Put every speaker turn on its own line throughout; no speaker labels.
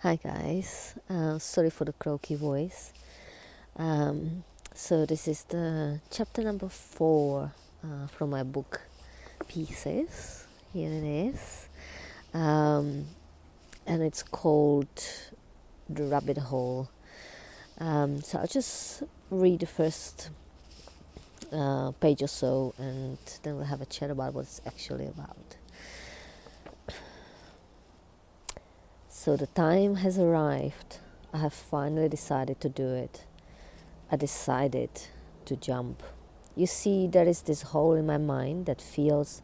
Hi guys, sorry for the croaky voice. Um, so this is the chapter number 4 from my book Pieces. Here it is, and it's called The Rabbit Hole. So I'll just read the first page or so, and then we'll have a chat about what it's actually about. So the time has arrived. I have finally decided to do it. I decided to jump. You see, there is this hole in my mind that feels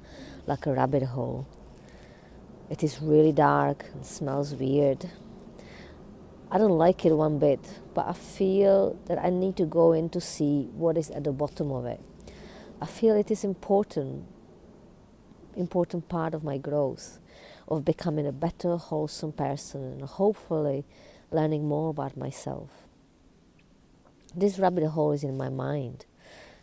like a rabbit hole. It is really dark and smells weird. I don't like it one bit, but I feel that I need to go in to see what is at the bottom of it. I feel it is important part of my growth, of becoming a better, wholesome person and hopefully learning more about myself. This rabbit hole is in my mind.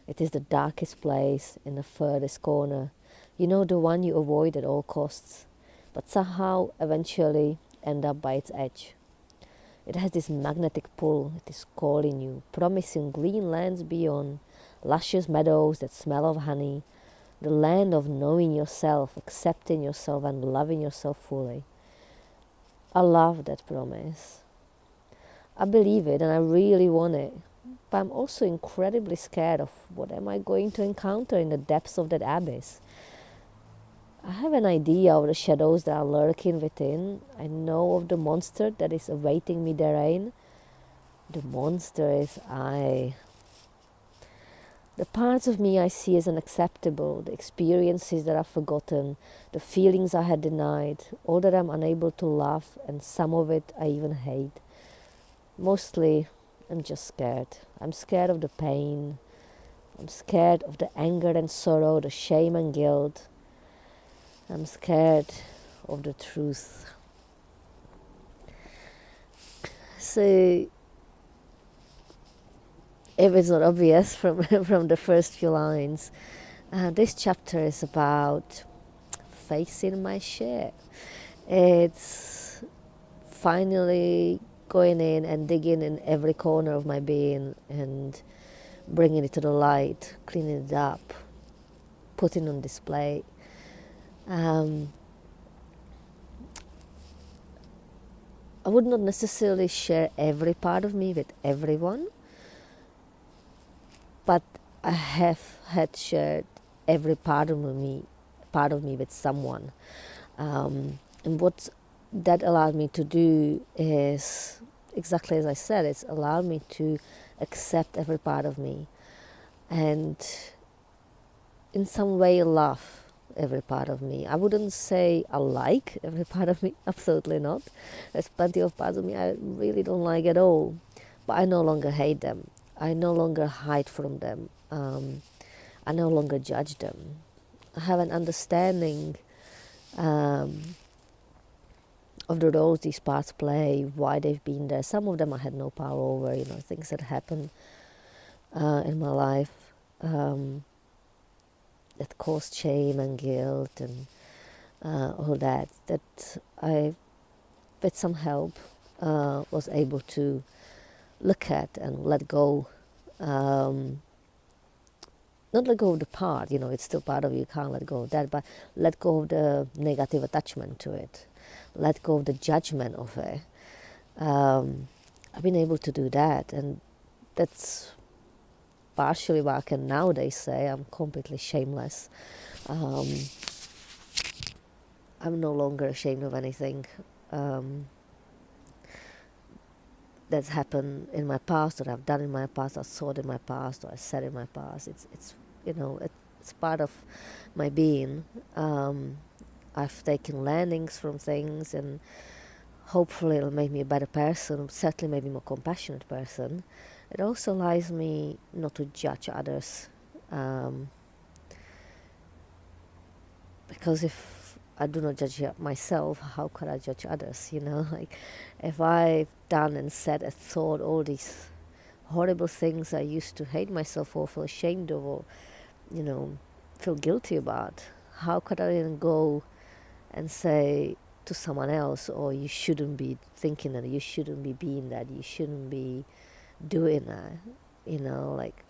It is the darkest place in the furthest corner. You know, the one you avoid at all costs, but somehow eventually end up by its edge. It has this magnetic pull. It is calling you, promising green lands beyond, luscious meadows that smell of honey, the land of knowing yourself, accepting yourself and loving yourself fully. I love that promise. I believe it and I really want it. But I'm also incredibly scared of what am I going to encounter in the depths of that abyss. I have an idea of the shadows that are lurking within. I know of the monster that is awaiting me therein. The monster is I. The parts of me I see as unacceptable, the experiences that I've forgotten, the feelings I had denied, all that I'm unable to love, and some of it I even hate. Mostly, I'm just scared. I'm scared of the pain. I'm scared of the anger and sorrow, the shame and guilt. I'm scared of the truth. So, if it's not obvious from, from the first few lines, this chapter is about facing my shit. It's finally going in and digging in every corner of my being and bringing it to the light, cleaning it up, putting on display. I would not necessarily share every part of me with everyone, but I have had shared every part of me with someone. And what that allowed me to do is exactly as I said, it's allowed me to accept every part of me and in some way love every part of me. I wouldn't say I like every part of me, absolutely not. There's plenty of parts of me I really don't like at all, but I no longer hate them. I no longer hide from them. I no longer judge them. I have an understanding of the roles these parts play, why they've been there. Some of them I had no power over, things that happen in my life that caused shame and guilt and all that I, with some help, was able to look at and let go. Not let go of the part, it's still part of you, you can't let go of that, but let go of the negative attachment to it. Let go of the judgment of it. I've been able to do that, and that's partially why I can nowadays say I'm completely shameless. I'm no longer ashamed of anything that's happened in my past, or I've done in my past, or thought in my past, or I said in my past. It's it's part of my being. I've taken learnings from things, and hopefully it'll make me a better person, certainly maybe more compassionate person. It also allows me not to judge others, because if I do not judge myself, how could I judge others? Like if I've done and said and thought all these horrible things I used to hate myself for, feel ashamed of, or feel guilty about, how could I then go and say to someone else, or you shouldn't be thinking that, you shouldn't be being that, you shouldn't be doing that. Like,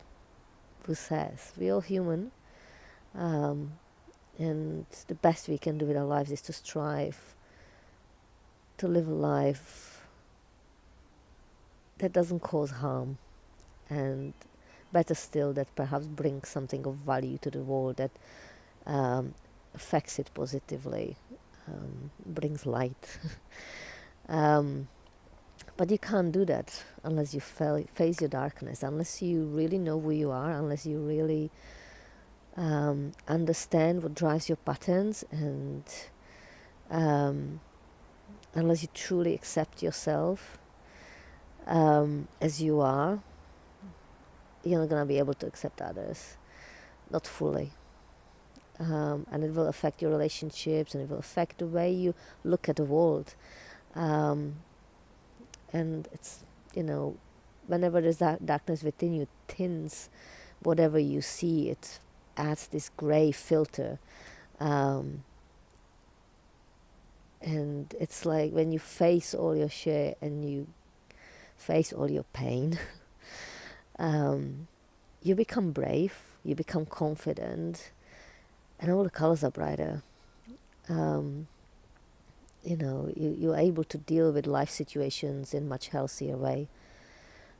who says? We're all human. And the best we can do with our lives is to strive to live a life that doesn't cause harm, and better still, that perhaps brings something of value to the world, that affects it positively, brings light. But you can't do that unless you face your darkness, unless you really know who you are, unless you really understand what drives your patterns, and unless you truly accept yourself as you are. You're not going to be able to accept others, not fully. And it will affect your relationships, and it will affect the way you look at the world. And it's, whenever there's darkness within you, thins whatever you see. It adds this gray filter. And it's like when you face all your shit and you face all your pain, you become brave, you become confident, and all the colors are brighter. You're able to deal with life situations in a much healthier way.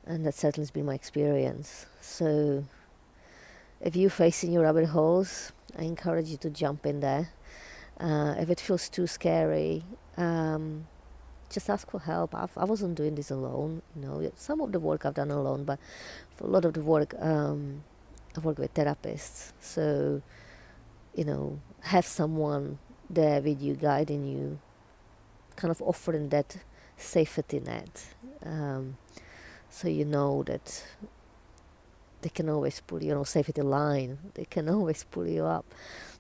And that certainly has been my experience. So if you're facing your rabbit holes, I encourage you to jump in there. If it feels too scary, just ask for help. I wasn't doing this alone. Some of the work I've done alone, but for a lot of the work, I've worked with therapists. So, have someone there with you, guiding you, kind of offering that safety net. So you know that they can always pull you, safety line. They can always pull you up.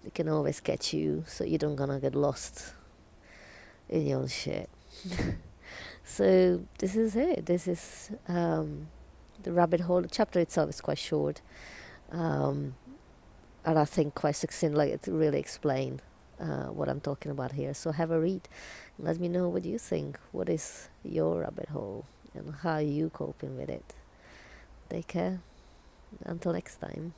They can always catch you, so you don't gonna get lost in your own shit. So this is it. This is the rabbit hole. The chapter itself is quite short, and I think quite succinct. Like, it really explained what I'm talking about here. So have a read. Let me know what you think. What is your rabbit hole, and how are you coping with it? Take care. Until next time.